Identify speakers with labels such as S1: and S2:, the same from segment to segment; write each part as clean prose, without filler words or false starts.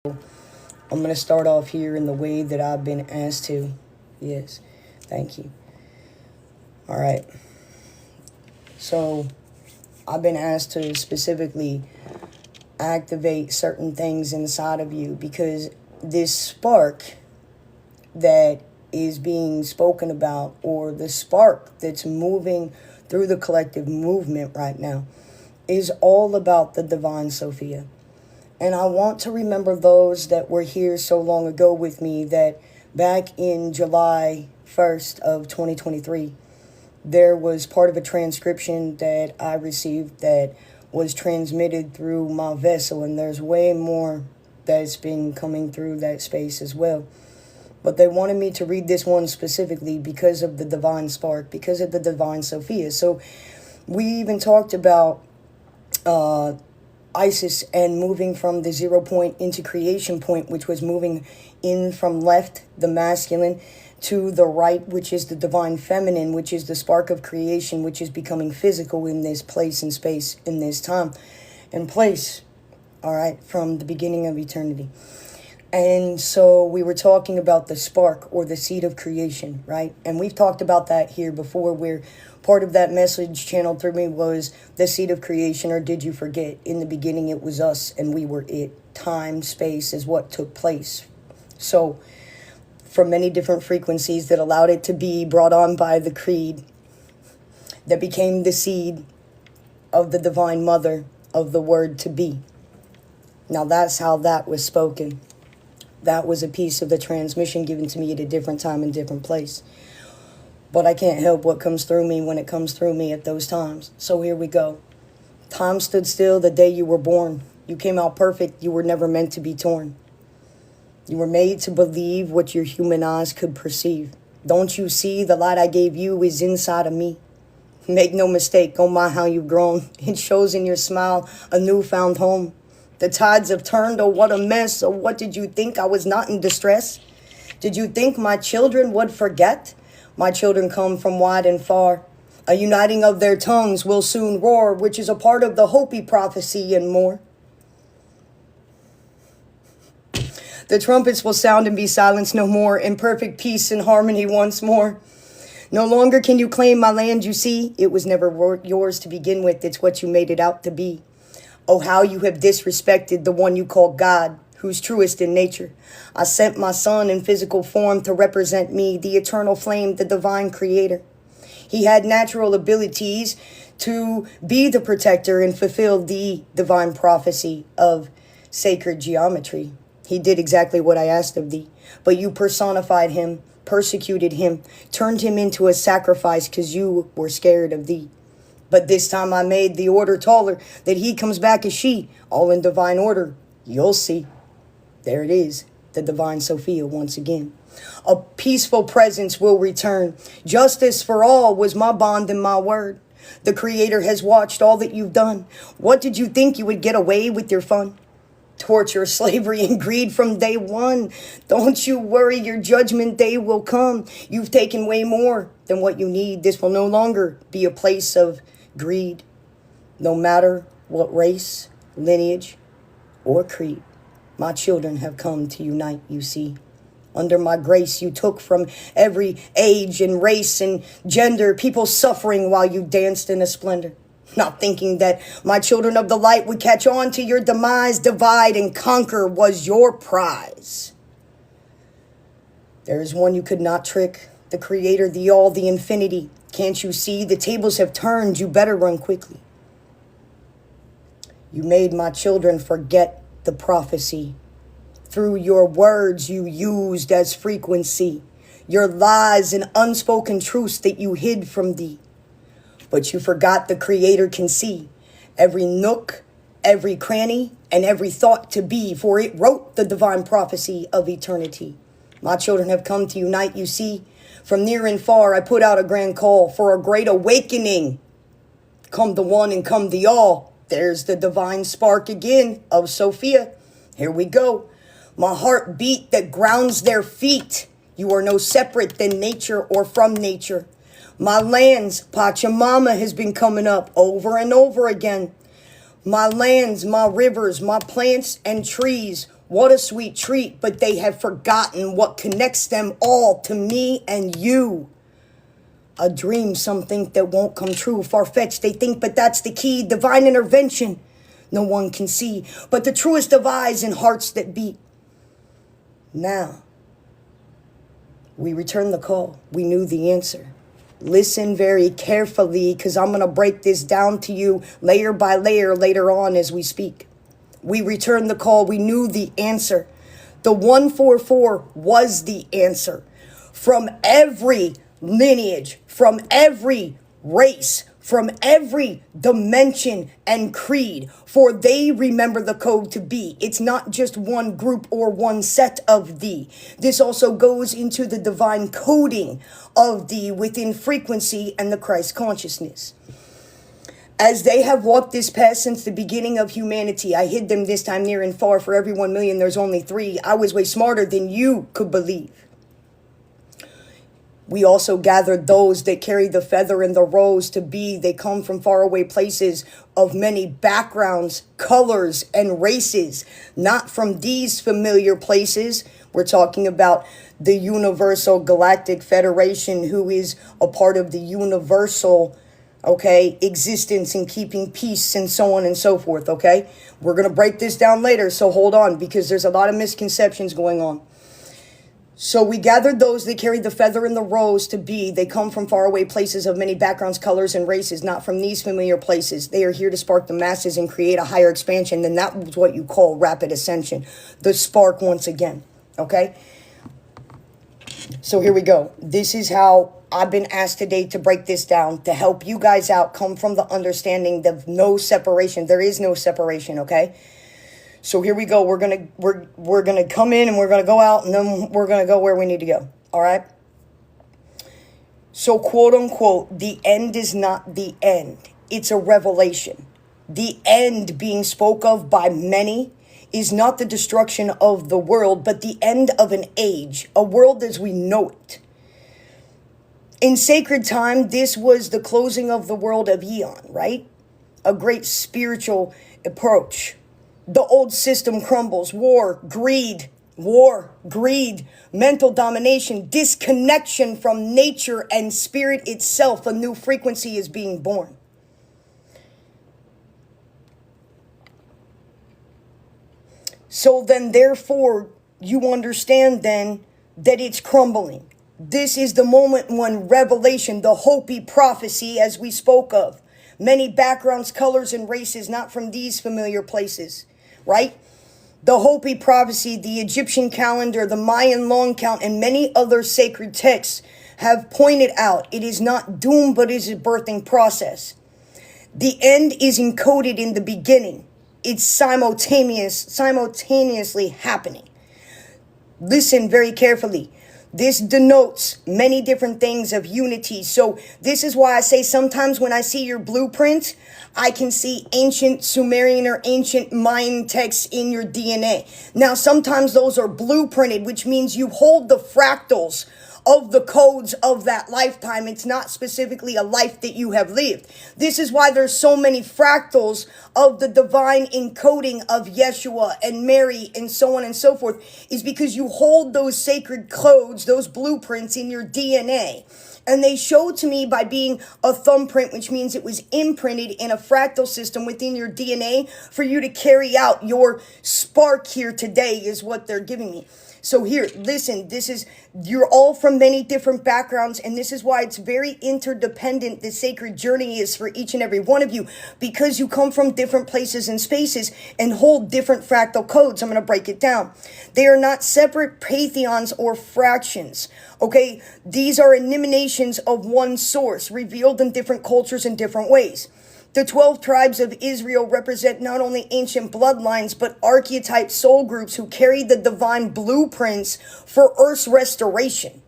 S1: I'm going to start off here in the way that I've been asked to. Yes, thank you. All right. So, I've been asked to specifically activate certain things inside of you because this spark that is being spoken about, or the spark that's moving through the collective movement right now, is all about the divine Sophia. And I want to remember those that were here so long ago with me that back in July 1st of 2023, there was part of a transcription that I received that was transmitted through my vessel. And there's way more that's been coming through that space as well. But they wanted me to read this one specifically because of the divine spark, because of the divine Sophia. So we even talked about Isis and moving from the 0 point into creation point, which was moving in from left, the masculine, to the right, which is the divine feminine, which is the spark of creation, which is becoming physical in this place and space, in this time and place, all right, from the beginning of eternity. And so we were talking about the spark or the seed of creation, right? And we've talked about that here before, where part of that message channeled through me was the seed of creation, or did you forget? In the beginning, it was us and we were it. Time, space is what took place. So from many different frequencies that allowed it to be brought on by the creed that became the seed of the divine mother of the word to be. Now that's how that was spoken. That was a piece of the transmission given to me at a different time and different place. But I can't help what comes through me when it comes through me at those times. So here we go. Time stood still the day you were born. You came out perfect. You were never meant to be torn. You were made to believe what your human eyes could perceive. Don't you see the light I gave you is inside of me? Make no mistake, oh my, how you've grown. It shows in your smile a newfound home. The tides have turned, oh what a mess. Oh, what did you think? I was not in distress? Did you think my children would forget? My children come from wide and far. A uniting of their tongues will soon roar, which is a part of the Hopi prophecy and more. The trumpets will sound and be silenced no more, in perfect peace and harmony once more. No longer can you claim my land, you see. It was never yours to begin with. It's what you made it out to be. Oh, how you have disrespected the one you call God, who's truest in nature. I sent my son in physical form to represent me, the eternal flame, the divine creator. He had natural abilities to be the protector and fulfill the divine prophecy of sacred geometry. He did exactly what I asked of thee, but you personified him, persecuted him, turned him into a sacrifice because you were scared of thee. But this time I made the order taller, that he comes back as she, all in divine order. You'll see. There it is, the divine Sophia once again. A peaceful presence will return. Justice for all was my bond and my word. The Creator has watched all that you've done. What did you think you would get away with your fun? Torture, slavery, and greed from day one. Don't you worry, your judgment day will come. You've taken way more than what you need. This will no longer be a place of greed, no matter what race, lineage, or creed. My children have come to unite, you see. Under my grace, you took from every age and race and gender, people suffering while you danced in a splendor. Not thinking that my children of the light would catch on to your demise, divide and conquer was your prize. There is one you could not trick, the Creator, the all, the infinity. Can't you see the tables have turned? You better run quickly. You made my children forget the prophecy. Through your words you used as frequency, your lies and unspoken truths that you hid from thee. But you forgot the Creator can see every nook, every cranny, and every thought to be, for it wrote the divine prophecy of eternity. My children have come to unite, you see. From near and far, I put out a grand call for a great awakening. Come the one and come the all. There's the divine spark again of Sophia. Here we go. My heart beat that grounds their feet. You are no separate than nature or from nature. My lands, Pachamama has been coming up over and over again. My lands, my rivers, my plants and trees What a sweet treat, but they have forgotten what connects them all to me and you. A dream, some think that won't come true. Far-fetched, they think, but that's the key. Divine intervention, no one can see, but the truest of eyes and hearts that beat. Now, we return the call. We knew the answer. Listen very carefully, because I'm going to break this down to you layer by layer later on as we speak. We returned the call. We knew the answer. The 144 was the answer. From every lineage, from every race, from every dimension and creed, for they remember the code to be. It's not just one group or one set of thee. This also goes into the divine coding of thee within frequency and the Christ consciousness. As they have walked this path since the beginning of humanity, I hid them this time near and far. For every 1 million, there's only 3. I was way smarter than you could believe. We also gathered those that carry the feather and the rose to be. They come from faraway places of many backgrounds, colors, and races. Not from these familiar places. We're talking about the Universal Galactic Federation, who is a part of the universal existence and keeping peace and so on and so forth, okay? We're going to break this down later, so hold on, because there's a lot of misconceptions going on. So we gathered those that carried the feather and the rose to be. They come from faraway places of many backgrounds, colors, and races, not from these familiar places. They are here to spark the masses and create a higher expansion. Then that was what you call rapid ascension. The spark once again, okay? So here we go. This is how I've been asked today to break this down, to help you guys out, come from the understanding of no separation. There is no separation, okay? So here we go. We're gonna come in and we're gonna go out, and then we're gonna go where we need to go. All right. So quote unquote, the end is not the end. It's a revelation. The end being spoke of by many is not the destruction of the world, but the end of an age, a world as we know it. In sacred time, this was the closing of the world of eon, right? A great spiritual approach. The old system crumbles. War, greed, mental domination, disconnection from nature and spirit itself. A new frequency is being born. So then, therefore, you understand then that it's crumbling. This is the moment when revelation, the Hopi prophecy, as we spoke of, many backgrounds, colors, and races, not from these familiar places, right? The Hopi prophecy, the Egyptian calendar, the Mayan long count, and many other sacred texts have pointed out it is not doom, but it is a birthing process. The end is encoded in the beginning. It's simultaneously happening. Listen very carefully. This denotes many different things of unity. So this is why I say sometimes when I see your blueprint, I can see ancient Sumerian or ancient Mayan texts in your DNA. Now, sometimes those are blueprinted, which means you hold the fractals of the codes of that lifetime. It's not specifically a life that you have lived. This is why there's so many fractals of the divine encoding of Yeshua and Mary and so on and so forth, is because you hold those sacred codes, those blueprints in your DNA. And they show to me by being a thumbprint, which means it was imprinted in a fractal system within your DNA for you to carry out your spark here today, is what they're giving me. So here, listen, you're all from many different backgrounds, and this is why it's very interdependent, the sacred journey is for each and every one of you, because you come from different places and spaces and hold different fractal codes. I'm going to break it down. They are not separate pantheons or fractions, okay? These are emanations of one source, revealed in different cultures in different ways. The 12 tribes of Israel represent not only ancient bloodlines, but archetype soul groups who carry the divine blueprints for Earth's restoration.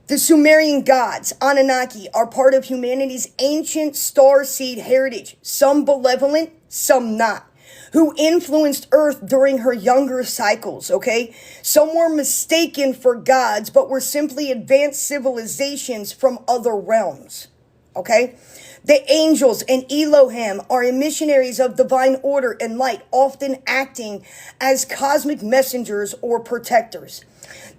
S1: The Sumerian gods, Anunnaki, are part of humanity's ancient starseed heritage, some benevolent, some not, who influenced Earth during her younger cycles, okay? Some were mistaken for gods, but were simply advanced civilizations from other realms, okay? The angels and Elohim are emissionaries of divine order and light, often acting as cosmic messengers or protectors.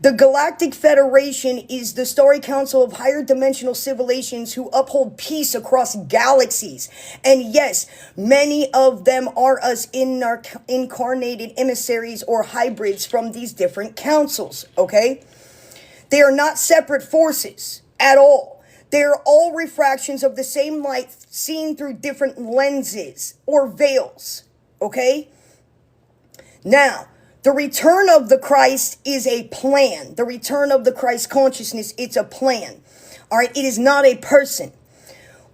S1: The Galactic Federation is the starry council of higher dimensional civilizations who uphold peace across galaxies. And yes, many of them are us incarnated emissaries or hybrids from these different councils, okay? They are not separate forces at all. They are all refractions of the same light seen through different lenses or veils, okay? Now, the return of the Christ is a plan. The return of the Christ consciousness, it's a plan. All right, it is not a person.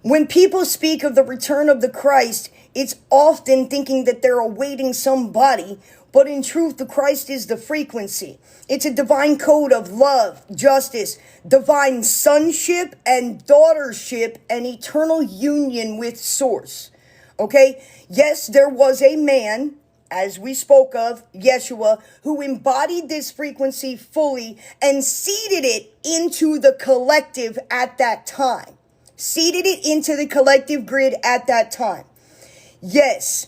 S1: When people speak of the return of the Christ, it's often thinking that they're awaiting somebody, but in truth, the Christ is the frequency. It's a divine code of love, justice, divine sonship and daughtership, and eternal union with Source. Okay? Yes, there was a man, as we spoke of, Yeshua, who embodied this frequency fully and seeded it into the collective at that time. Seeded it into the collective grid at that time. Yes,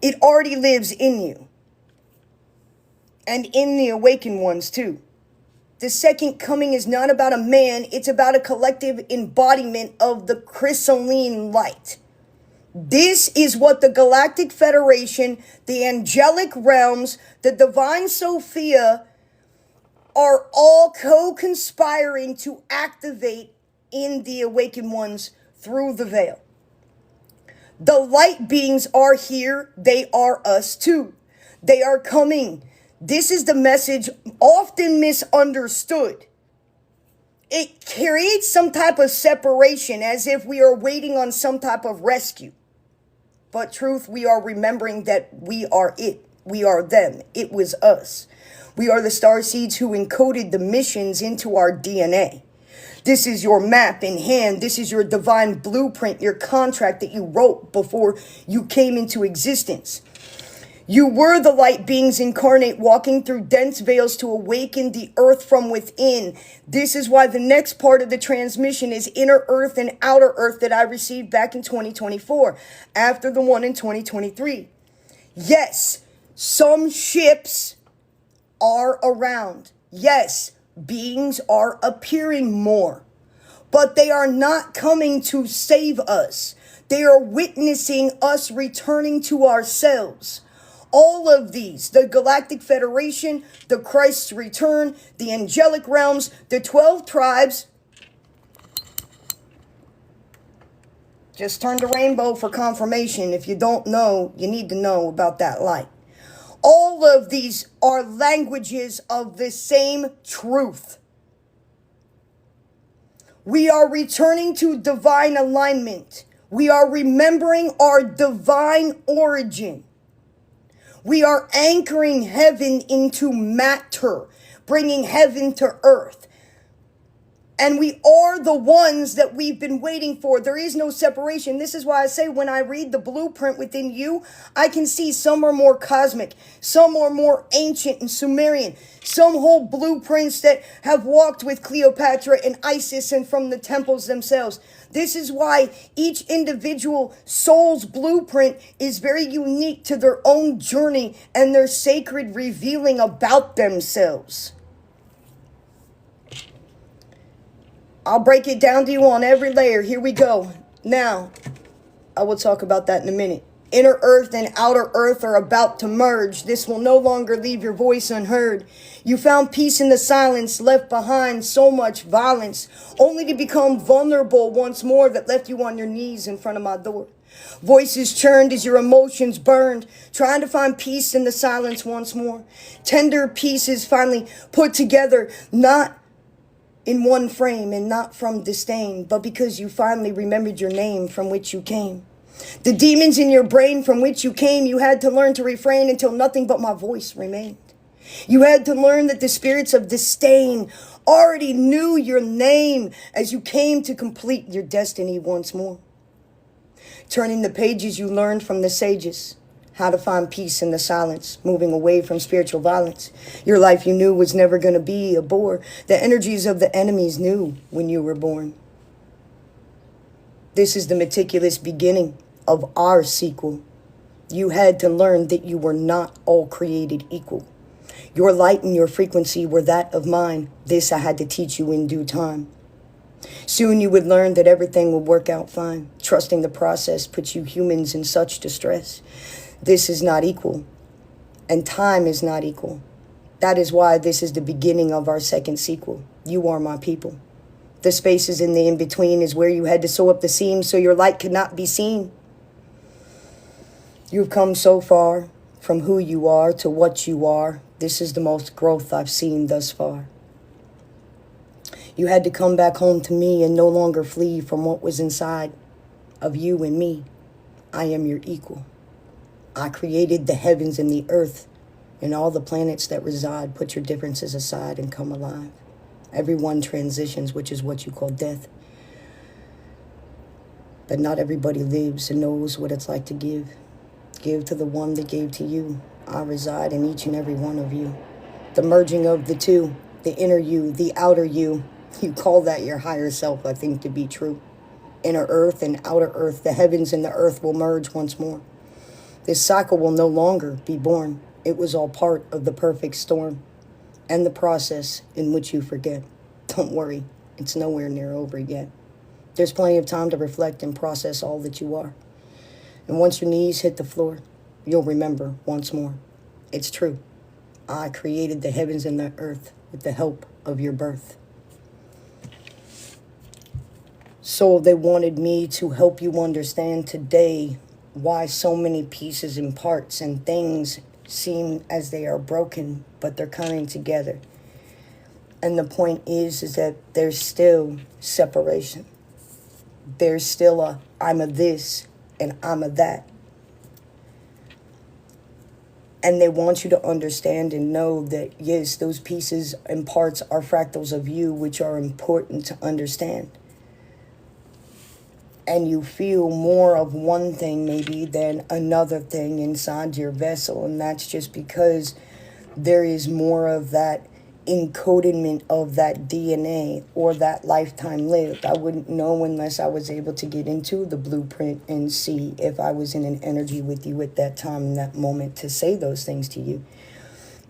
S1: it already lives in you. And in the awakened ones too. The second coming is not about a man, it's about a collective embodiment of the crystalline light. This is what the Galactic Federation, the angelic realms, the divine Sophia are all co-conspiring to activate in the awakened ones through the veil. The light beings are here. They are us too. They are coming. This is the message often misunderstood. It creates some type of separation as if we are waiting on some type of rescue. But truth, we are remembering that we are it. We are them. It was us. We are the starseeds who encoded the missions into our DNA. This is your map in hand. This is your divine blueprint, your contract that you wrote before you came into existence. You were the light beings incarnate, walking through dense veils to awaken the earth from within. This is why the next part of the transmission is inner earth and outer earth that I received back in 2024, after the one in 2023. Yes, some ships are around. Yes, beings are appearing more, but they are not coming to save us. They are witnessing us returning to ourselves. All of these, the Galactic Federation, the Christ's return, the angelic realms, the 12 tribes. Just turn to rainbow for confirmation. If you don't know, you need to know about that light. All of these are languages of the same truth. We are returning to divine alignment. We are remembering our divine origin. We are anchoring heaven into matter, bringing heaven to earth. And we are the ones that we've been waiting for. There is no separation. This is why I say when I read the blueprint within you, I can see some are more cosmic, some are more ancient and Sumerian, some hold blueprints that have walked with Cleopatra and Isis and from the temples themselves. This is why each individual soul's blueprint is very unique to their own journey and their sacred revealing about themselves. I'll break it down to you on every layer. Here we go. Now, I will talk about that in a minute. Inner earth and outer earth are about to merge. This will no longer leave your voice unheard. You found peace in the silence, left behind so much violence, only to become vulnerable once more that left you on your knees in front of my door. Voices churned as your emotions burned, trying to find peace in the silence once more. Tender pieces finally put together, not in one frame and not from disdain, but because you finally remembered your name from which you came. The demons in your brain from which you came, you had to learn to refrain until nothing but my voice remained. You had to learn that the spirits of disdain already knew your name as you came to complete your destiny once more. Turning the pages you learned from the sages, how to find peace in the silence, moving away from spiritual violence. Your life you knew was never going to be a bore. The energies of the enemies knew when you were born. This is the meticulous beginning of our sequel. You had to learn that you were not all created equal. Your light and your frequency were that of mine. This I had to teach you in due time. Soon you would learn that everything would work out fine. Trusting the process puts you humans in such distress. This is not equal, and time is not equal. That is why this is the beginning of our second sequel. You are my people. The spaces in the in-between is where you had to sew up the seams so your light could not be seen. You've come so far from who you are to what you are. This is the most growth I've seen thus far. You had to come back home to me and no longer flee from what was inside of you and me. I am your equal. I created the heavens and the earth and all the planets that reside. Put your differences aside and come alive. Everyone transitions, which is what you call death. But not everybody lives and knows what it's like to give. Give to the one that gave to you. I reside in each and every one of you. The merging of the two, the inner you, the outer you. You call that your higher self, I think, to be true. Inner earth and outer earth, the heavens and the earth will merge once more. This cycle will no longer be born. It was all part of the perfect storm and the process in which you forget. Don't worry, it's nowhere near over yet. There's plenty of time to reflect and process all that you are. And once your knees hit the floor, you'll remember once more. It's true. I created the heavens and the earth with the help of your birth. So they wanted me to help you understand today why so many pieces and parts and things seem as they are broken, but they're coming together. And the point is that there's still separation. There's still I'm a this and I'm a that. And they want you to understand and know that, yes, those pieces and parts are fractals of you, which are important to understand. And you feel more of one thing maybe than another thing inside your vessel. And that's just because there is more of that encodement of that DNA or that lifetime lived. I wouldn't know unless I was able to get into the blueprint and see if I was in an energy with you at that time, in that moment, to say those things to you.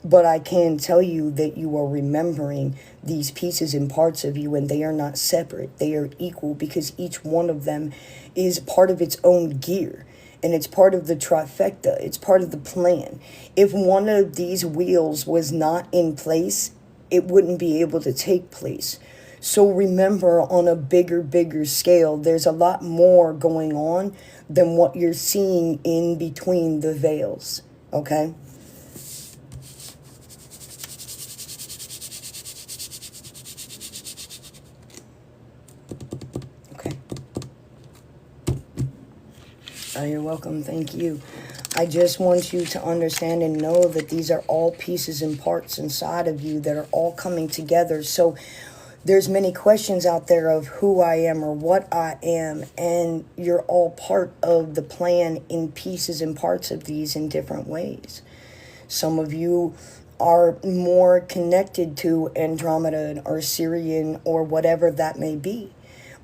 S1: But I can tell you that you are remembering these pieces and parts of you, and they are not separate. They are equal because each one of them is part of its own gear. And it's part of the trifecta. It's part of the plan. If one of these wheels was not in place, it wouldn't be able to take place. So remember, on a bigger scale, there's a lot more going on than what you're seeing in between the veils. Okay? Oh, you're welcome. Thank you. I just want you to understand and know that these are all pieces and parts inside of you that are all coming together. So there's many questions out there of who I am or what I am, and you're all part of the plan in pieces and parts of these in different ways. Some of you are more connected to Andromeda or Sirian or whatever that may be.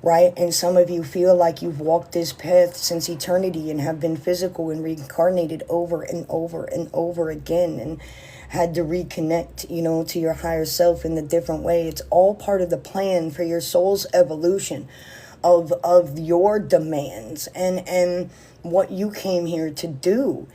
S1: Right? And some of you feel like you've walked this path since eternity and have been physical and reincarnated over and over and over again and had to reconnect, you know, to your higher self in a different way. It's all part of the plan for your soul's evolution of your demands and what you came here to do.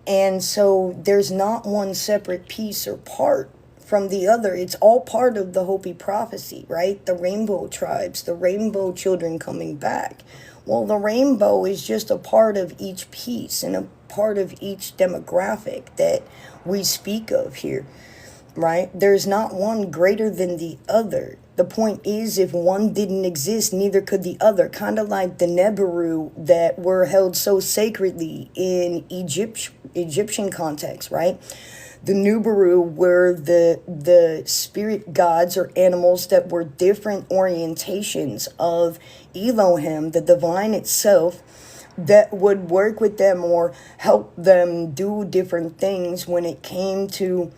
S1: And so there's not one separate piece or part from the other. It's all part of the Hopi prophecy, right? The rainbow tribes, the rainbow children coming back. Well, the rainbow is just a part of each piece and a part of each demographic that we speak of here, right? There's not one greater than the other. The point is, if one didn't exist, neither could the other. Kind of like the Neberu that were held so sacredly in Egyptian context, right? The Nubaru were the spirit gods or animals that were different orientations of Elohim, the divine itself, that would work with them or help them do different things when it came to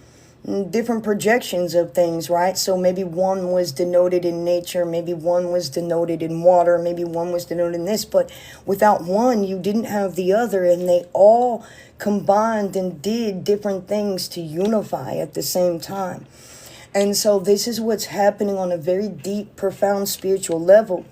S1: different projections of things, right? So maybe one was denoted in nature, maybe one was denoted in water, maybe one was denoted in this, but without one, you didn't have the other, and they all combined and did different things to unify at the same time. And so this is what's happening on a very deep, profound spiritual level.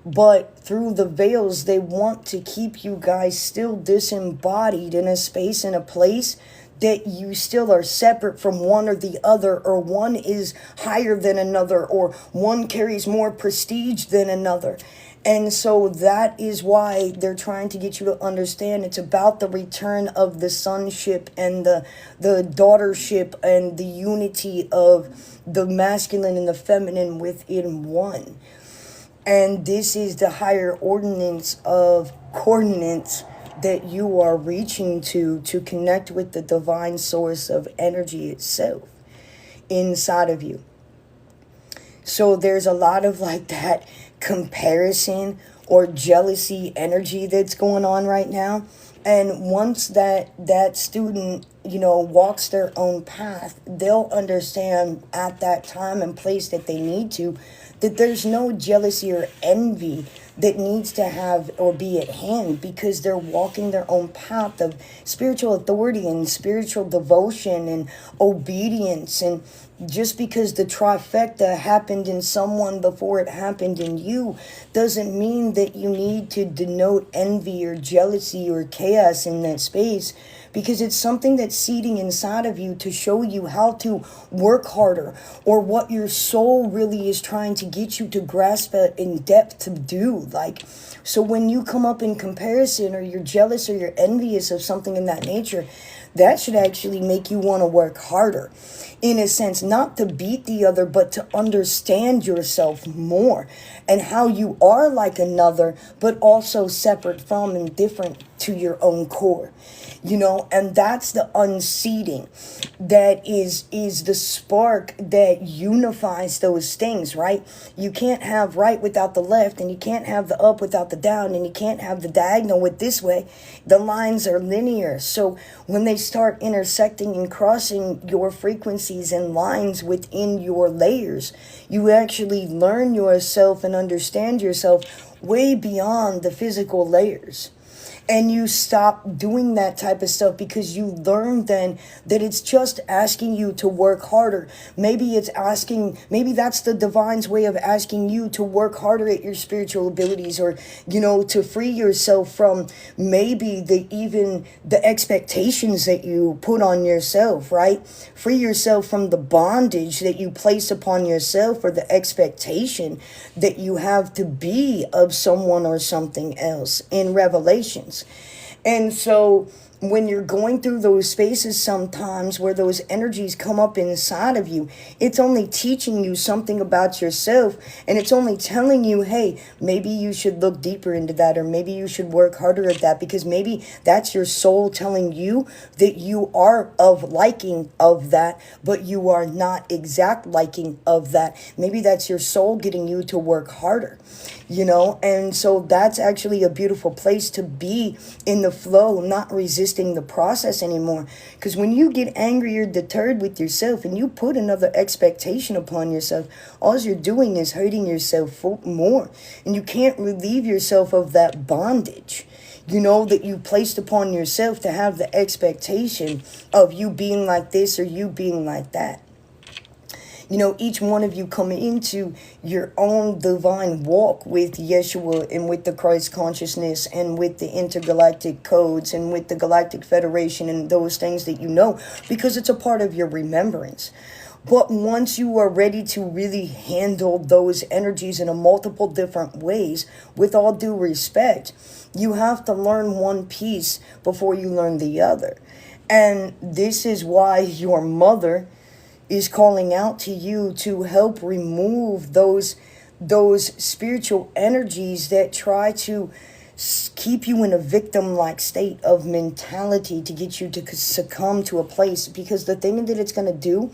S1: But through the veils, they want to keep you guys still disembodied in a space, in a place that you still are separate from one or the other, or one is higher than another, or one carries more prestige than another. And so that is why they're trying to get you to understand it's about the return of the sonship and the daughtership and the unity of the masculine and the feminine within one. And this is the higher ordinance of coordinates that you are reaching to connect with the divine source of energy itself inside of you. So there's a lot of like that comparison or jealousy energy that's going on right now. And once that student, walks their own path, they'll understand at that time and place that they need to, that there's no jealousy or envy that needs to have or be at hand, because they're walking their own path of spiritual authority and spiritual devotion and obedience. And just because the trifecta happened in someone before it happened in you doesn't mean that you need to denote envy or jealousy or chaos in that space, because it's something that's seeding inside of you to show you how to work harder, or what your soul really is trying to get you to grasp it in depth to do. Like, so when you come up in comparison, or you're jealous or you're envious of something in that nature, that should actually make you want to work harder, in a sense, not to beat the other, but to understand yourself more and how you are like another, but also separate from and different to your own core. And that's the unseating that is the spark that unifies those things, right? You can't have right without the left, and you can't have the up without the down, and you can't have the diagonal with this way. The lines are linear. So when they start intersecting and crossing your frequencies and lines within your layers, you actually learn yourself and understand yourself way beyond the physical layers. And you stop doing that type of stuff, because you learn then that it's just asking you to work harder. Maybe that's the divine's way of asking you to work harder at your spiritual abilities, or, to free yourself from maybe the expectations that you put on yourself, right? Free yourself from the bondage that you place upon yourself, or the expectation that you have to be of someone or something else in Revelations. And so when you're going through those spaces sometimes where those energies come up inside of you, it's only teaching you something about yourself, and it's only telling you, hey, maybe you should look deeper into that, or maybe you should work harder at that, because maybe that's your soul telling you that you are of liking of that, but you are not exact liking of that. Maybe that's your soul getting you to work harder, and so that's actually a beautiful place to be, in the flow, not resisting the process anymore. Because when you get angry or deterred with yourself, and you put another expectation upon yourself, all you're doing is hurting yourself more, and you can't relieve yourself of that bondage that you placed upon yourself, to have the expectation of you being like this or you being like that. Each one of you come into your own divine walk with Yeshua, and with the Christ consciousness, and with the intergalactic codes, and with the Galactic Federation, and those things that because it's a part of your remembrance. But once you are ready to really handle those energies in a multiple different ways, with all due respect, you have to learn one piece before you learn the other. And this is why your mother is calling out to you to help remove those spiritual energies that try to keep you in a victim-like state of mentality, to get you to succumb to a place. Because the thing that it's going to do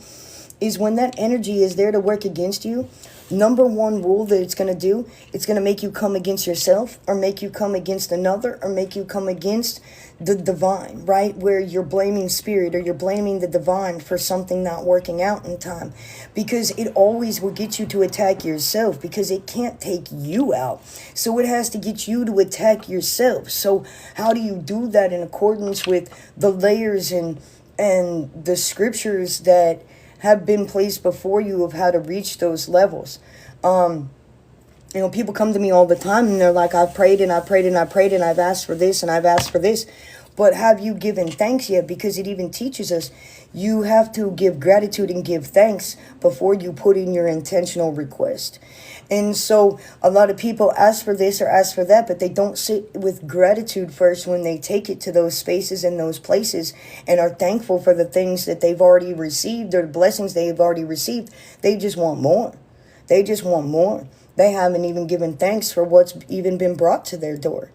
S1: is when that energy is there to work against you, number one rule that it's going to do, it's going to make you come against yourself, or make you come against another, or make you come against the divine, right? Where you're blaming spirit, or you're blaming the divine for something not working out in time. Because it always will get you to attack yourself, because it can't take you out. So it has to get you to attack yourself. So how do you do that in accordance with the layers and the scriptures that have been placed before you of how to reach those levels? People come to me all the time and they're like, I've prayed and I prayed and I prayed and I've asked for this and I've asked for this. But have you given thanks yet? Because it even teaches us you have to give gratitude and give thanks before you put in your intentional request. And so a lot of people ask for this or ask for that, but they don't sit with gratitude first when they take it to those spaces and those places and are thankful for the things that they've already received or the blessings they've already received. They just want more. They just want more. They haven't even given thanks for what's even been brought to their door.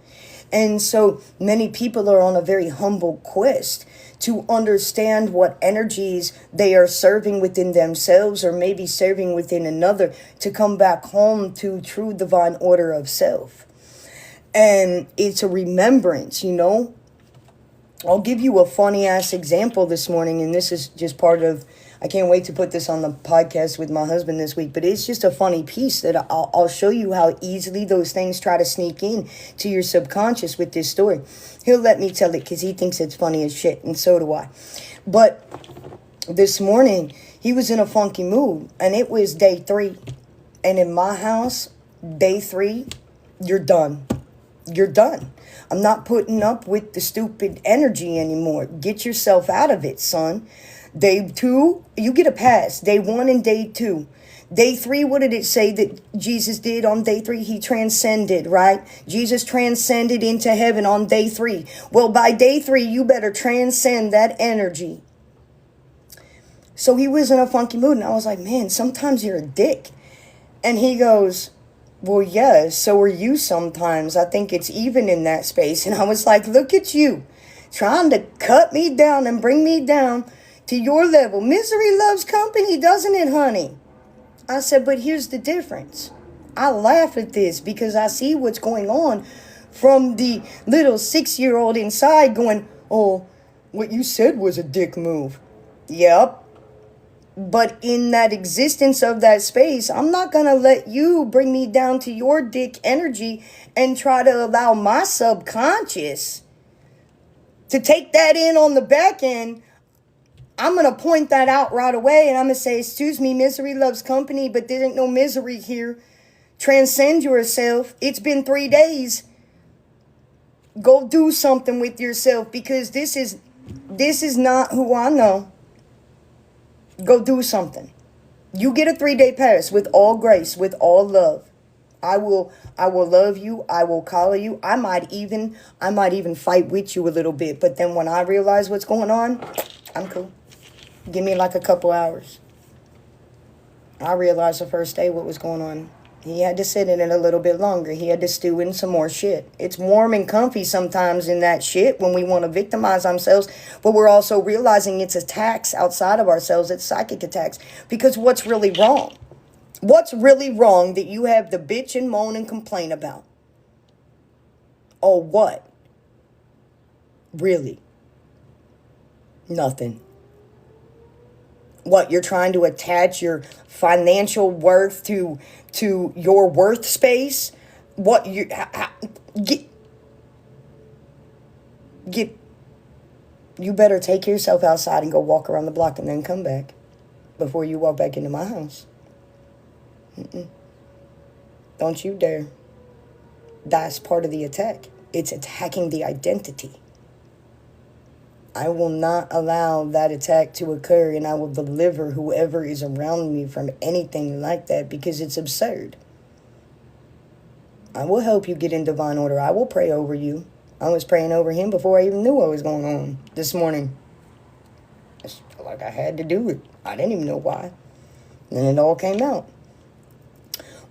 S1: And so many people are on a very humble quest to understand what energies they are serving within themselves or maybe serving within another to come back home to true divine order of self. And it's a remembrance, I'll give you a funny ass example this morning, and this is just part of, I can't wait to put this on the podcast with my husband this week, but it's just a funny piece that I'll show you how easily those things try to sneak in to your subconscious with this story. He'll let me tell it because he thinks it's funny as shit, and so do I. But this morning, he was in a funky mood, and it was day 3. And in my house, day 3, you're done. You're done. I'm not putting up with the stupid energy anymore. Get yourself out of it, son. Day 2, you get a pass. Day 1 and day 2. Day 3, what did it say that Jesus did on day 3? He transcended, right? Jesus transcended into heaven on day 3. Well, by day 3, you better transcend that energy. So he was in a funky mood, and I was like, man, sometimes you're a dick. And he goes, well, yeah, so are you sometimes. I think it's even in that space. And I was like, look at you, trying to cut me down and bring me down to your level. Misery loves company, doesn't it, honey? I said, but here's the difference. I laugh at this because I see what's going on from the little 6-year-old inside going, oh, what you said was a dick move. Yep. But in that existence of that space, I'm not going to let you bring me down to your dick energy and try to allow my subconscious to take that in on the back end. I'm going to point that out right away, and I'm going to say, excuse me, misery loves company, but there ain't no misery here. Transcend yourself. It's been 3 days. Go do something with yourself, because this is not who I know. Go do something. You get a 3-day pass with all grace, with all love. I will love you. I will collar you. I might even fight with you a little bit. But then when I realize what's going on, I'm cool. Give me like a couple hours. I realized the first day what was going on. He had to sit in it a little bit longer. He had to stew in some more shit. It's warm and comfy sometimes in that shit when we want to victimize ourselves, but we're also realizing it's attacks outside of ourselves. It's psychic attacks. Because what's really wrong? What's really wrong that you have the bitch and moan and complain about? Oh, what? Really? Nothing. What, you're trying to attach your financial worth to your worth space? What, you better take yourself outside and go walk around the block and then come back before you walk back into my house. Don't you dare. That's part of the attack. It's attacking the identity. I will not allow that attack to occur, and I will deliver whoever is around me from anything like that, because it's absurd. I will help you get in divine order. I will pray over you. I was praying over him before I even knew what was going on this morning. I just felt like I had to do it. I didn't even know why. And then it all came out.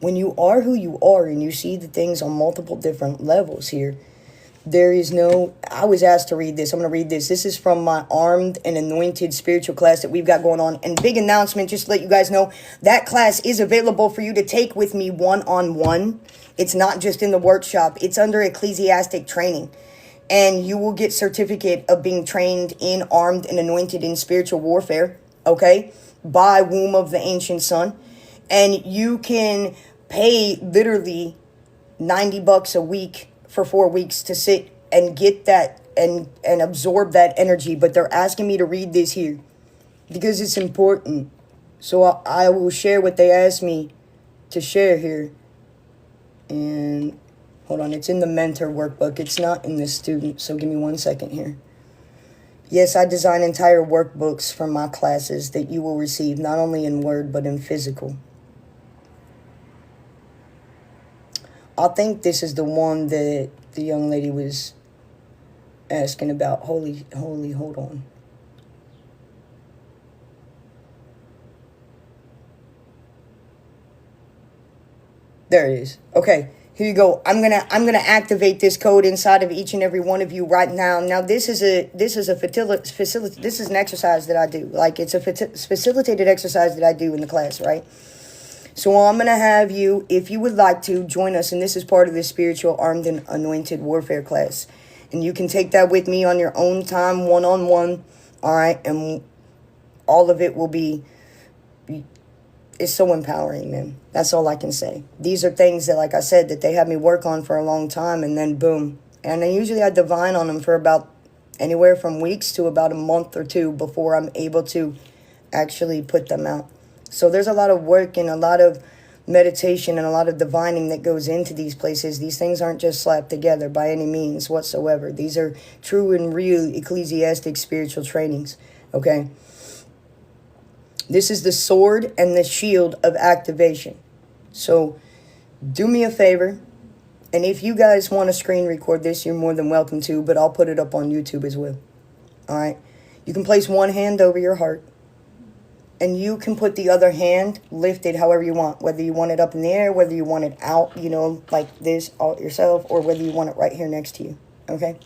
S1: When you are who you are and you see the things on multiple different levels here, There is no, I was asked to read this. I'm going to read this. This is from my Armed and Anointed spiritual class that we've got going on. And big announcement, just to let you guys know, that class is available for you to take with me one-on-one. It's not just in the workshop. It's under ecclesiastic training. And you will get certificate of being trained in Armed and Anointed in spiritual warfare, okay, by Womb of the Ancient Sun. And you can pay literally $90 a week for 4 weeks to sit and get that and absorb that energy. But they're asking me to read this here because it's important. So I will share what they asked me to share here. And hold on, it's in the mentor workbook. It's not in the student. So give me 1 second here. Yes, I design entire workbooks for my classes that you will receive not only in word but in physical. I think this is the one that the young lady was asking about. Holy, hold on. There it is. Okay, here you go. I'm gonna activate this code inside of each and every one of you right now. Now this is an exercise that I do. Like, it's a facilitated exercise that I do in the class, right? So I'm going to have you, if you would like to, join us. And this is part of the spiritual Armed and Anointed warfare class. And you can take that with me on your own time, one-on-one. All right. And all of it will be, it's so empowering, man. That's all I can say. These are things that, like I said, that they had me work on for a long time. And then boom. And then usually I divine on them for about anywhere from weeks to about a month or two before I'm able to actually put them out. So there's a lot of work and a lot of meditation and a lot of divining that goes into these places. These things aren't just slapped together by any means whatsoever. These are true and real ecclesiastic spiritual trainings, okay? This is the sword and the shield of activation. So do me a favor, and if you guys want to screen record this, you're more than welcome to, but I'll put it up on YouTube as well, all right? You can place one hand over your heart. And you can put the other hand lifted however you want, whether you want it up in the air, whether you want it out, you know, like this, all yourself, or whether you want it right here next to you, okay?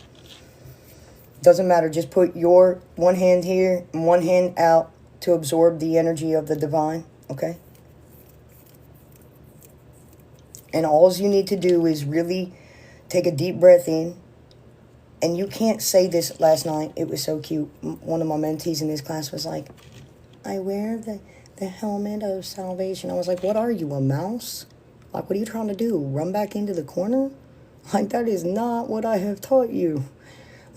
S1: Doesn't matter. Just put your one hand here and one hand out to absorb the energy of the divine, okay? And all you need to do is really take a deep breath in. And you can't say this. Last night, it was so cute. One of my mentees in this class was like, I wear the helmet of salvation. I was like, what are you, a mouse? Like, what are you trying to do? Run back into the corner? Like, that is not what I have taught you.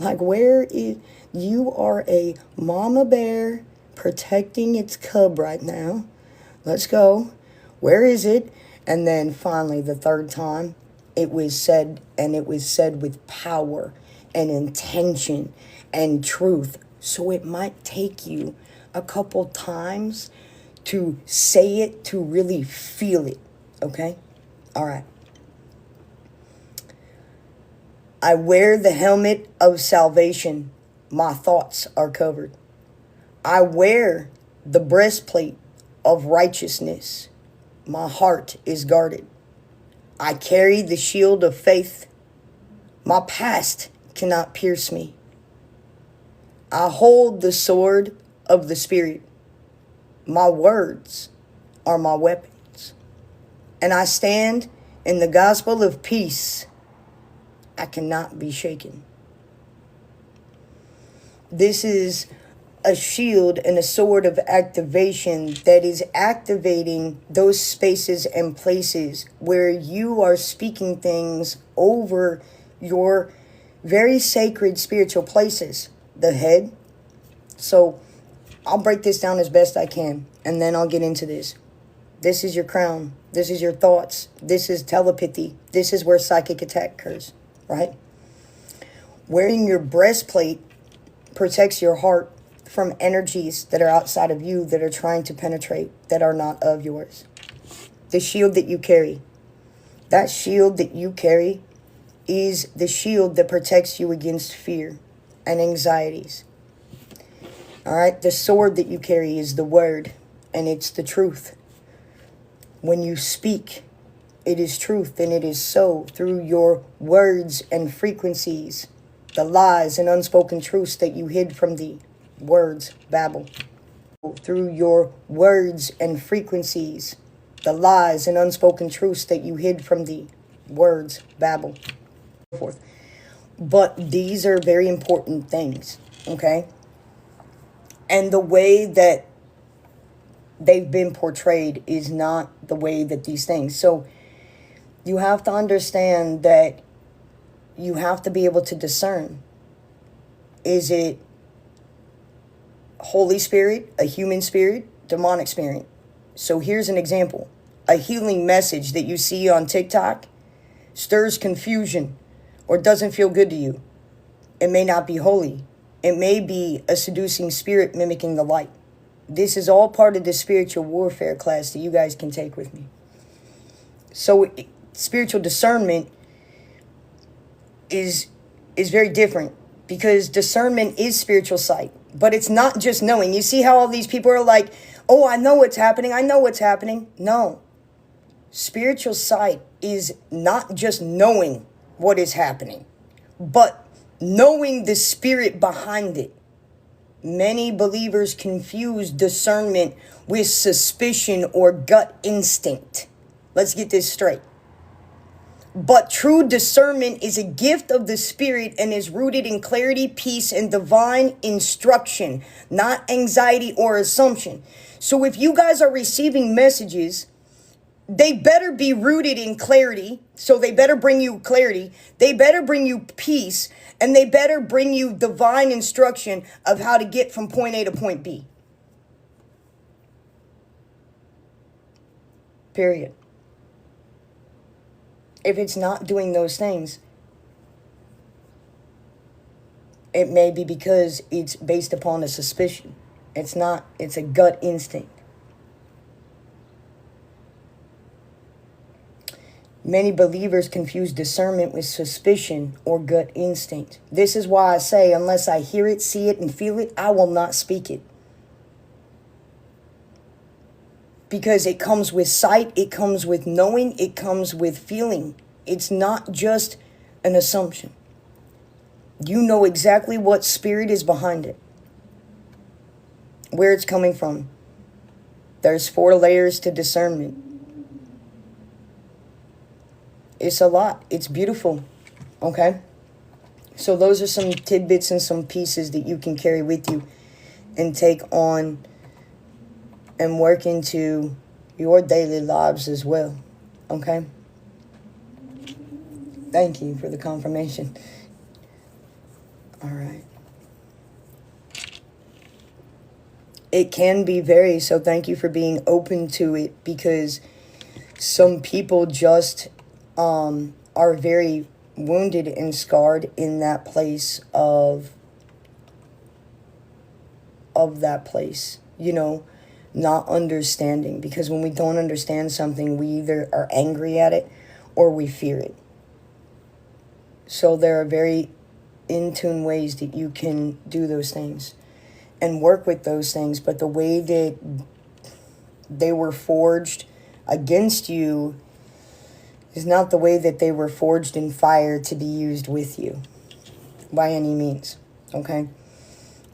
S1: Like, you are a mama bear protecting its cub right now. Let's go. Where is it? And then finally, the third time, it was said, and it was said with power and intention and truth. So it might take you a couple times to say it, to really feel it, okay? All right. I wear the helmet of salvation. My thoughts are covered. I wear the breastplate of righteousness. My heart is guarded. I carry the shield of faith. My past cannot pierce me. I hold the sword of the Spirit. My words are my weapons. And I stand in the gospel of peace. I cannot be shaken. This is a shield and a sword of activation that is activating those spaces and places where you are speaking things over your very sacred spiritual places, the head. So I'll break this down as best I can, and then I'll get into this. This is your crown. This is your thoughts. This is telepathy. This is where psychic attack occurs, right? Wearing your breastplate protects your heart from energies that are outside of you, that are trying to penetrate, that are not of yours. The shield that you carry, that shield that you carry is the shield that protects you against fear and anxieties. All right, the sword that you carry is the word, and it's the truth. When you speak, It is truth, and it is so through your words and frequencies, the lies and unspoken truths that you hid from thee. Words babble. Through your words and frequencies, the lies and unspoken truths that you hid from thee. Words babble. Forth. But these are very important things, okay? And the way that they've been portrayed is not the way that these things. So you have to understand that you have to be able to discern. Is it Holy Spirit, a human spirit, demonic spirit? So here's an example. A healing message that you see on TikTok stirs confusion or doesn't feel good to you. It may not be holy. It may be a seducing spirit mimicking the light. This is all part of the spiritual warfare class that you guys can take with me. So spiritual discernment is very different, because discernment is spiritual sight, but it's not just knowing. You see how all these people are like, oh, I know what's happening. I know what's happening. No. Spiritual sight is not just knowing what is happening, but knowing the spirit behind it. Many believers confuse discernment with suspicion or gut instinct. Let's get this straight. But true discernment is a gift of the Spirit and is rooted in clarity, peace, and divine instruction, not anxiety or assumption. So if you guys are receiving messages, they better be rooted in clarity. So they better bring you clarity. They better bring you peace. And they better bring you divine instruction of how to get from point A to point B. Period. If it's not doing those things, it may be because it's based upon a suspicion. It's not, it's a gut instinct. Many believers confuse discernment with suspicion or gut instinct. This is why I say, unless I hear it, see it, and feel it, I will not speak it. Because it comes with sight, it comes with knowing, it comes with feeling. It's not just an assumption. You know exactly what spirit is behind it, where it's coming from. There's 4 layers to discernment. It's a lot. It's beautiful. Okay? So those are some tidbits and some pieces that you can carry with you and take on and work into your daily lives as well. Okay? Thank you for the confirmation. All right. It can be very, so thank you for being open to it, because some people just are very wounded and scarred in that place of that place, you know, not understanding. Because when we don't understand something, we either are angry at it or we fear it. So there are very in tune ways that you can do those things and work with those things. But the way that they were forged against you is not the way that they were forged in fire to be used with you by any means. Okay?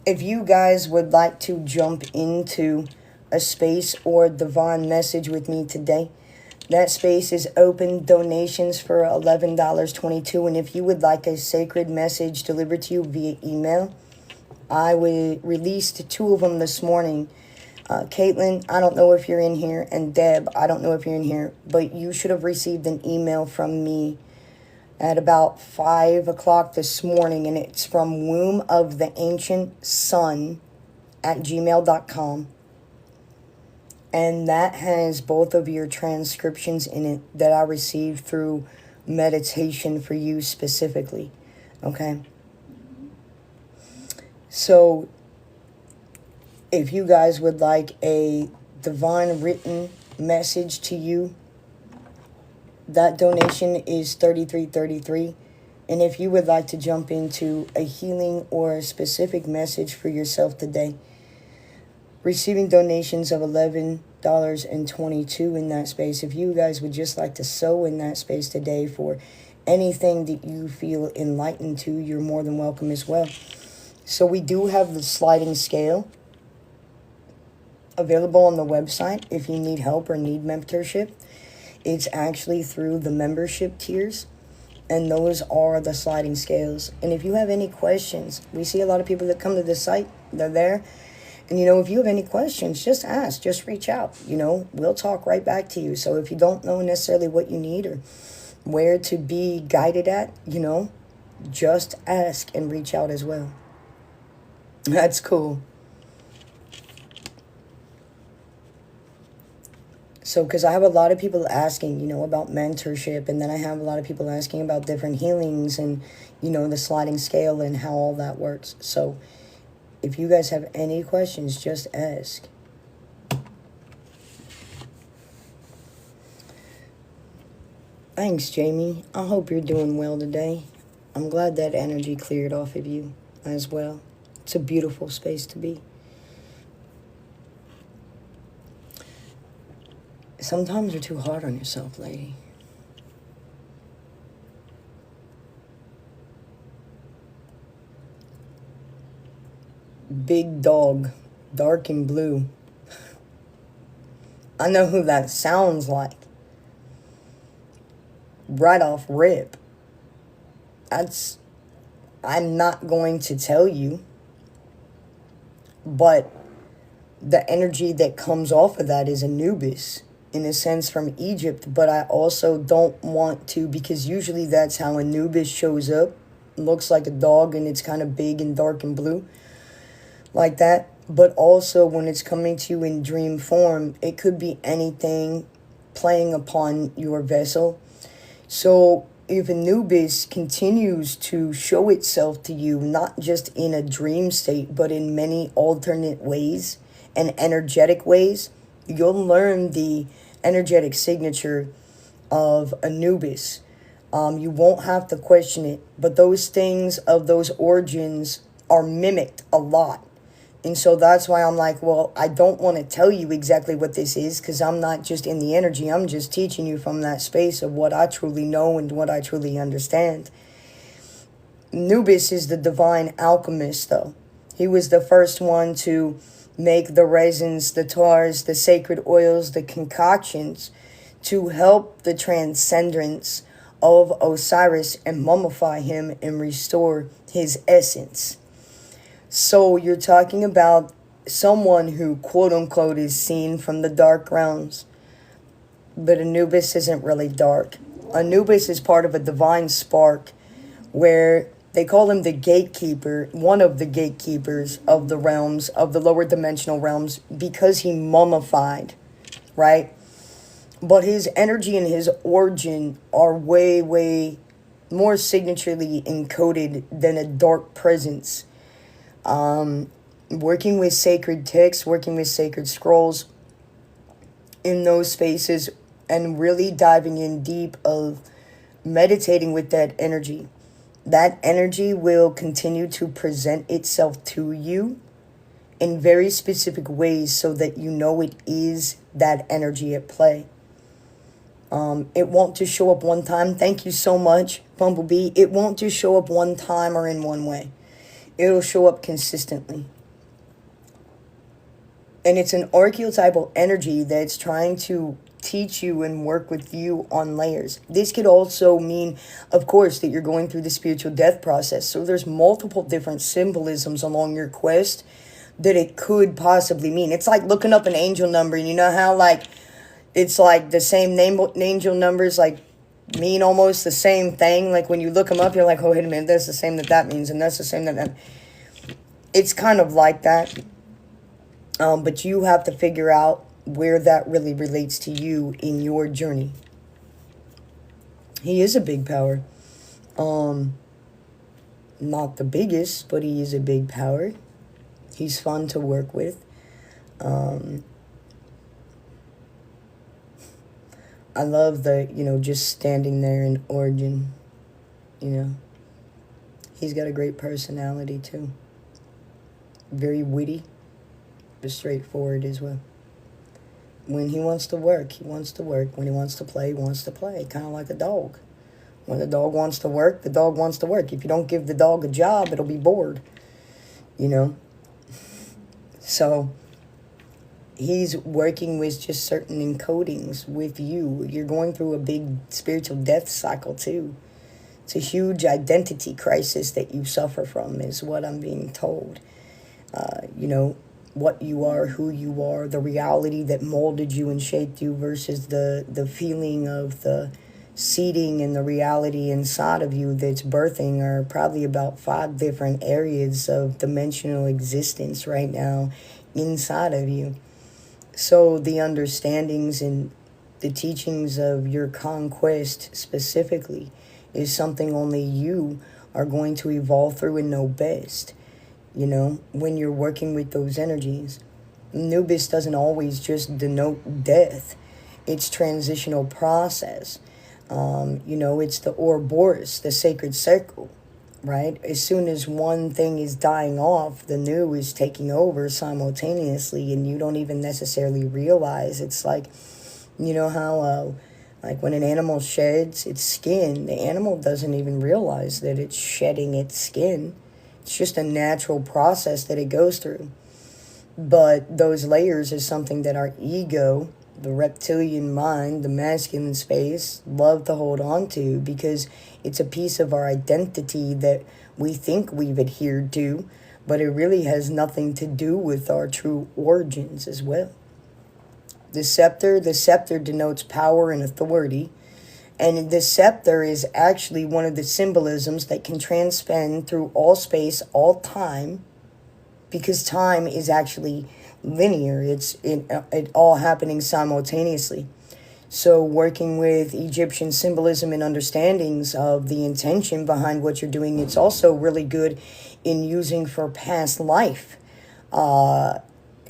S1: If you guys would like to jump into a space or divine message with me today, that space is open. Donations for $11.22. And if you would like a sacred message delivered to you via email, I released 2 of them this morning. Caitlin, I don't know if you're in here, and Deb, I don't know if you're in here, but you should have received an email from me at about 5 o'clock this morning, and it's from Womb of the Ancient Sun at gmail.com. And that has both of your transcriptions in it that I received through meditation for you specifically. Okay? So if you guys would like a divine written message to you, that donation is $33.33. And if you would like to jump into a healing or a specific message for yourself today, Receiving donations of $11.22 in that space. If you guys would just like to sow in that space today for anything that you feel enlightened to, you're more than welcome as well. So we do have the sliding scale available on the website if you need help or need mentorship. It's actually through the membership tiers, and those are the sliding scales. And if you have any questions, we see a lot of people that come to this site, they're there. And, if you have any questions, just ask, just reach out, we'll talk right back to you. So if you don't know necessarily what you need or where to be guided at, just ask and reach out as well. That's cool. So, because I have a lot of people asking, about mentorship, and then I have a lot of people asking about different healings and, the sliding scale and how all that works. So, if you guys have any questions, just ask. Thanks, Jamie. I hope you're doing well today. I'm glad that energy cleared off of you as well. It's a beautiful space to be. Sometimes you're too hard on yourself, lady. Big dog, dark and blue. I know who that sounds like. Right off rip. I'm not going to tell you, but the energy that comes off of that is Anubis, in a sense from Egypt, but I also don't want to, because usually that's how Anubis shows up. It looks like a dog and it's kind of big and dark and blue. Like that. But also when it's coming to you in dream form, it could be anything playing upon your vessel. So if Anubis continues to show itself to you, not just in a dream state, but in many alternate ways and energetic ways, you'll learn the energetic signature of Anubis. You won't have to question it, but those things of those origins are mimicked a lot. And so that's why I'm like, well, I don't want to tell you exactly what this is, because I'm not just in the energy. I'm just teaching you from that space of what I truly know and what I truly understand. Anubis is the divine alchemist, though. He was the first one to make the resins, the tars, the sacred oils, the concoctions to help the transcendence of Osiris and mummify him and restore his essence. So you're talking about someone who, quote unquote, is seen from the dark realms. But Anubis isn't really dark. Anubis is part of a divine spark where they call him the gatekeeper, one of the gatekeepers of the realms, of the lower dimensional realms, because he mummified, right? But his energy and his origin are way, way more signaturely encoded than a dark presence. Working with sacred texts, working with sacred scrolls in those spaces, and really diving in deep of meditating with that energy. That energy will continue to present itself to you in very specific ways so that you know it is that energy at play. It won't just show up one time. Thank you so much, Bumblebee. It won't just show up one time or in one way. It'll show up consistently. And it's an archetypal energy that's trying to teach you and work with you on layers. This could also mean, of course, that you're going through the spiritual death process. So there's multiple different symbolisms along your quest that it could possibly mean. It's like looking up an angel number, and you know how it's like the same angel numbers mean almost the same thing. Like when you look them up, you're like, oh, wait a minute, that's the same that means, and that's the same that. It's kind of like that. But you have to figure out where that really relates to you in your journey. He is a big power. Not the biggest, but he is a big power. He's fun to work with. I love just standing there in origin, He's got a great personality, too. Very witty. but straightforward as well. When he wants to work, he wants to work. When he wants to play, he wants to play. Kind of like a dog. When the dog wants to work, the dog wants to work. If you don't give the dog a job, it'll be bored. You know? So he's working with just certain encodings with you. You're going through a big spiritual death cycle too. It's a huge identity crisis that you suffer from, is what I'm being told. You know, what you are, who you are, the reality that molded you and shaped you versus the feeling of the seeding and the reality inside of you that's birthing are probably about 5 different areas of dimensional existence right now inside of you. So the understandings and the teachings of your conquest specifically is something only you are going to evolve through and know best. You know, when you're working with those energies, Nubis doesn't always just denote death. It's transitional process. You know, it's the Ouroboros, the sacred circle, right? As soon as one thing is dying off, the new is taking over simultaneously, and you don't even necessarily realize. It's like, you know how, like when an animal sheds its skin, the animal doesn't even realize that it's shedding its skin. It's just a natural process that it goes through. But those layers is something that our ego, the reptilian mind, the masculine space, love to hold on to because it's a piece of our identity that we think we've adhered to, but it really has nothing to do with our true origins as well. The scepter denotes power and authority, and the scepter is actually one of the symbolisms that can transcend through all space, all time, because time is actually linear. It's it all happening simultaneously. So working with Egyptian symbolism and understandings of the intention behind what you're doing, it's also really good in using for past life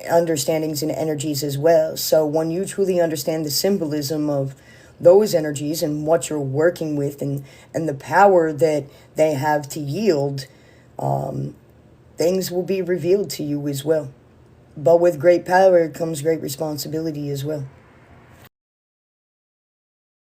S1: understandings and energies as well. So when you truly understand the symbolism of those energies and what you're working with and the power that they have to yield, things will be revealed to you as well. But with great power comes great responsibility as well.